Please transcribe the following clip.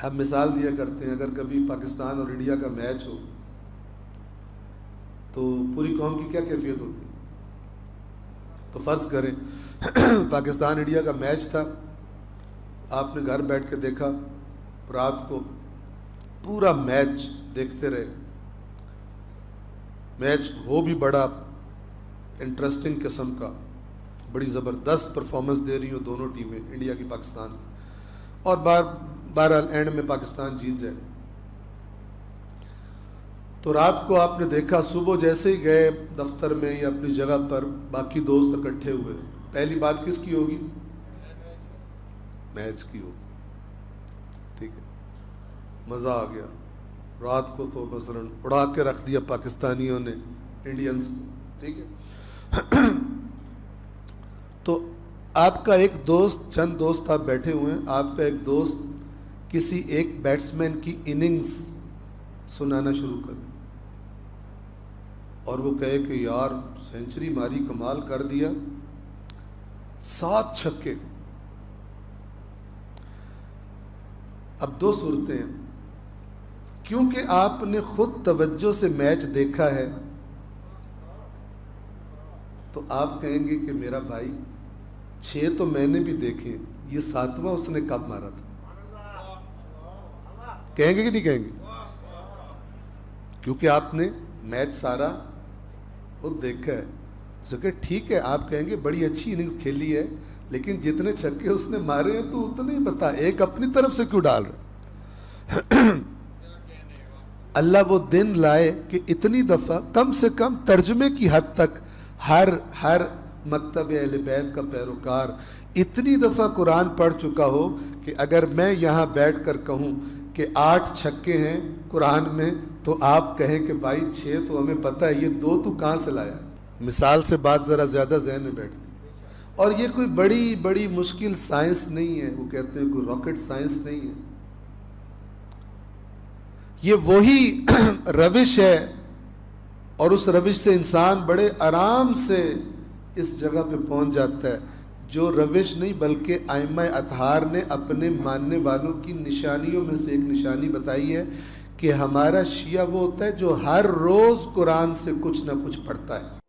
ہم مثال دیا کرتے ہیں، اگر کبھی پاکستان اور انڈیا کا میچ ہو تو پوری قوم کی کیا کیفیت ہوتی ہے؟ تو فرض کریں پاکستان انڈیا کا میچ تھا، آپ نے گھر بیٹھ کے دیکھا، رات کو پورا میچ دیکھتے رہے، میچ ہو بھی بڑا انٹرسٹنگ قسم کا، بڑی زبردست پرفارمنس دے رہی ہوں دونوں ٹیمیں، انڈیا کی پاکستان کی، اور بہرحال اینڈ میں پاکستان جیت جائے۔ تو رات کو آپ نے دیکھا، صبح جیسے ہی گئے دفتر میں یا اپنی جگہ پر، باقی دوست اکٹھے ہوئے، پہلی بات کس کی ہوگی؟ میچ کی ہوگی، ٹھیک ہے، مزہ آ گیا، رات کو تو مثلا اڑا کے رکھ دیا پاکستانیوں نے انڈینز کو، ٹھیک ہے۔ تو آپ کا ایک دوست، چند دوست آپ بیٹھے ہوئے ہیں، آپ کا ایک دوست کسی ایک بیٹسمین کی اننگز سنانا شروع کر، اور وہ کہے کہ یار سینچری ماری، کمال کر دیا، 7 چھکے۔ اب دو صورتیں ہیں، کیونکہ آپ نے خود توجہ سے میچ دیکھا ہے تو آپ کہیں گے کہ میرا بھائی 6 تو میں نے بھی دیکھے، یہ 7واں اس نے کب مارا تھا؟ کہیں گے کہ نہیں کہیں گے؟ کیونکہ آپ نے میچ سارا خود دیکھا ہے۔ اس کہ ٹھیک ہے، آپ کہیں گے بڑی اچھی اننگز کھیلی ہے، لیکن جتنے چھکے اس نے مارے ہیں تو اتنے ہی بتا، ایک اپنی طرف سے کیوں ڈال رہے؟ اللہ وہ دن لائے کہ اتنی دفعہ، کم سے کم ترجمے کی حد تک، ہر مکتب اہل بیت کا پیروکار اتنی دفعہ قرآن پڑھ چکا ہو کہ اگر میں یہاں بیٹھ کر کہوں کہ 8 چھکے ہیں قرآن میں، تو آپ کہیں کہ بھائی 6 تو ہمیں پتہ ہے، یہ 2 تو کہاں سے لایا؟ مثال سے بات ذرا زیادہ ذہن میں بیٹھتی، اور یہ کوئی بڑی مشکل سائنس نہیں ہے، وہ کہتے ہیں کوئی راکٹ سائنس نہیں ہے، یہ وہی روش ہے، اور اس روش سے انسان بڑے آرام سے اس جگہ پہ پہنچ جاتا ہے، جو روش نہیں بلکہ ائمہ اطہار نے اپنے ماننے والوں کی نشانیوں میں سے ایک نشانی بتائی ہے کہ ہمارا شیعہ وہ ہوتا ہے جو ہر روز قرآن سے کچھ نہ کچھ پڑھتا ہے۔